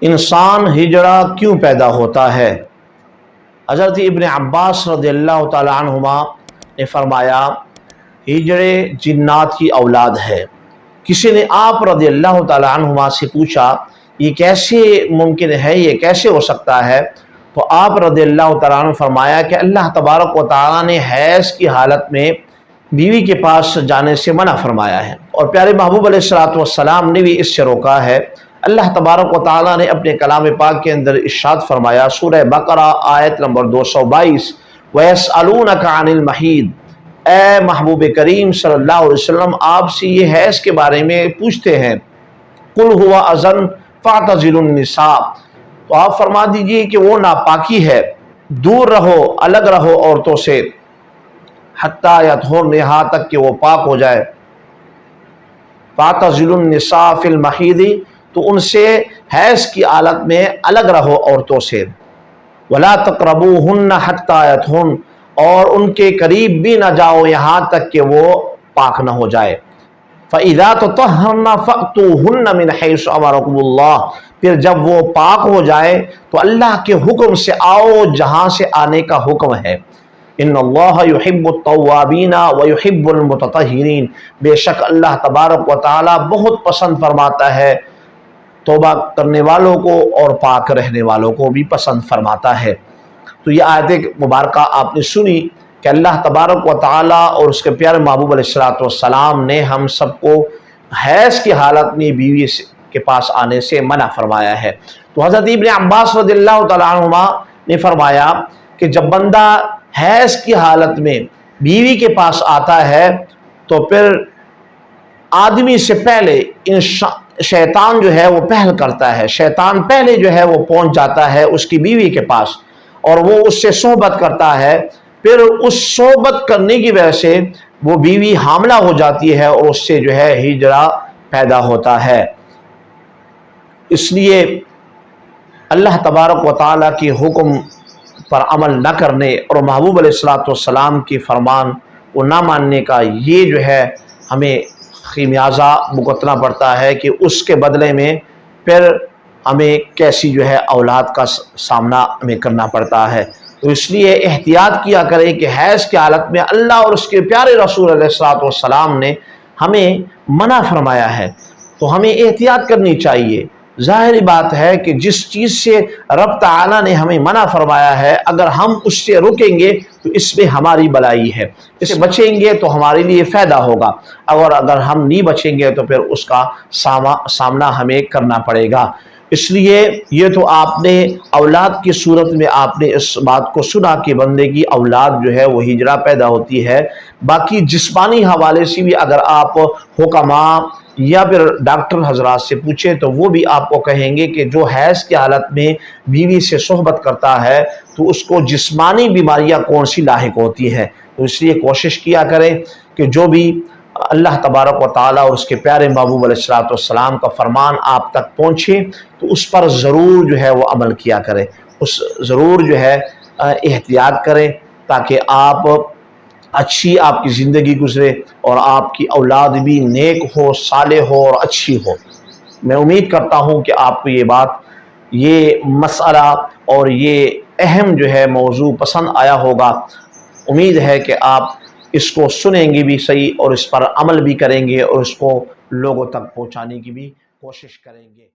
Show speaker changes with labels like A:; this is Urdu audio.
A: انسان ہجڑا کیوں پیدا ہوتا ہے؟ حضرت ابن عباس رضی اللہ تعالی عنہما نے فرمایا ہجڑے جنات کی اولاد ہے۔ کسی نے آپ رضی اللہ تعالی عنہما سے پوچھا یہ کیسے ممکن ہے، یہ کیسے ہو سکتا ہے؟ تو آپ رضی اللہ تعالیٰ عنہ فرمایا کہ اللہ تبارک و تعالیٰ نے حیض کی حالت میں بیوی کے پاس جانے سے منع فرمایا ہے، اور پیارے محبوب علیہ السلام نے بھی اس سے روکا ہے۔ اللہ تبارک و تعالیٰ نے اپنے کلام پاک کے اندر ارشاد فرمایا، سورہ بقرہ آیت نمبر 222، وَيَسْأَلُونَكَ عَنِ الْمَحِيضِ، اے محبوب کریم صلی اللہ علیہ وسلم آپ سے یہ حیض کے بارے میں پوچھتے ہیں، قُلْ هُوَ أَذًى فَاعْتَزِلُوا النِّسَاءَ، تو آپ فرما دیجئے کہ وہ ناپاکی ہے، دور رہو، الگ رہو عورتوں سے، حتیٰ یطہرن، یہاں تک کہ وہ پاک ہو جائے۔ فَاعْتَزِلُوا النِّسَاءَ فِي الْمَحِيضِ، تو ان سے حیض کی حالت میں الگ رہو عورتوں سے۔ وَلَا تَقْرَبُوهُنَّ حَتَّى يَطْهُرْنَ، اور ان کے قریب بھی نہ جاؤ یہاں تک کہ وہ پاک نہ ہو جائے۔ فَإِذَا تَطَهَّرْنَ فَأْتُوهُنَّ مِنْ حَيْثُ أَمَرَكُمُ اللَّهُ، پھر جب وہ پاک ہو جائے تو اللہ کے حکم سے آؤ جہاں سے آنے کا حکم ہے۔ ان اللہ یحب التوابین ویحب المتطہرین، بے شک اللہ تبارک و تعالی بہت پسند فرماتا ہے توبہ کرنے والوں کو اور پاک رہنے والوں کو بھی پسند فرماتا ہے۔ تو یہ آیت مبارکہ آپ نے سنی کہ اللہ تبارک و تعالی اور اس کے پیارے محبوب علیہ السلام نے ہم سب کو حیض کی حالت میں بیوی کے پاس آنے سے منع فرمایا ہے۔ تو حضرت ابن عباس رضی اللہ تعالیٰ عنہما نے فرمایا کہ جب بندہ حیض کی حالت میں بیوی کے پاس آتا ہے تو پھر آدمی سے پہلے شیطان جو ہے وہ پہل کرتا ہے، شیطان پہلے جو ہے وہ پہنچ جاتا ہے اس کی بیوی کے پاس اور وہ اس سے صحبت کرتا ہے، پھر اس صحبت کرنے کی وجہ سے وہ بیوی حاملہ ہو جاتی ہے اور اس سے جو ہے ہجڑا پیدا ہوتا ہے۔ اس لیے اللہ تبارک و تعالیٰ کے حکم پر عمل نہ کرنے اور محبوب علیہ السلام کی فرمان کو نہ ماننے کا یہ جو ہے ہمیں خمیازہ بھگتنا پڑتا ہے کہ اس کے بدلے میں پھر ہمیں کیسی جو ہے اولاد کا سامنا ہمیں کرنا پڑتا ہے۔ تو اس لیے احتیاط کیا کریں کہ حیض کی حالت میں اللہ اور اس کے پیارے رسول علیہ السلام نے ہمیں منع فرمایا ہے، تو ہمیں احتیاط کرنی چاہیے۔ ظاہری بات ہے کہ جس چیز سے رب تعالیٰ نے ہمیں منع فرمایا ہے اگر ہم اس سے رکیں گے تو اس میں ہماری بلائی ہے، اس سے بچیں گے تو ہمارے لیے فائدہ ہوگا، اور اگر ہم نہیں بچیں گے تو پھر اس کا سامنا ہمیں کرنا پڑے گا۔ اس لیے یہ تو آپ نے اولاد کی صورت میں آپ نے اس بات کو سنا کہ بندے کی اولاد جو ہے وہ ہجڑا پیدا ہوتی ہے۔ باقی جسمانی حوالے سے بھی اگر آپ حکماء یا پھر ڈاکٹر حضرات سے پوچھیں تو وہ بھی آپ کو کہیں گے کہ جو حیض کی حالت میں بیوی سے صحبت کرتا ہے تو اس کو جسمانی بیماریاں کون سی لاحق ہوتی ہے۔ تو اس لیے کوشش کیا کریں کہ جو بھی اللہ تبارک و تعالیٰ اور اس کے پیارے محبوب علیہ السلام کا فرمان آپ تک پہنچے تو اس پر ضرور جو ہے وہ عمل کیا کریں، اس ضرور جو ہے احتیاط کریں تاکہ آپ اچھی آپ کی زندگی گزرے اور آپ کی اولاد بھی نیک ہو، صالح ہو اور اچھی ہو۔ میں امید کرتا ہوں کہ آپ کو یہ بات، یہ مسئلہ اور یہ اہم جو ہے موضوع پسند آیا ہوگا۔ امید ہے کہ آپ اس کو سنیں گے بھی صحیح اور اس پر عمل بھی کریں گے اور اس کو لوگوں تک پہنچانے کی بھی کوشش کریں گے۔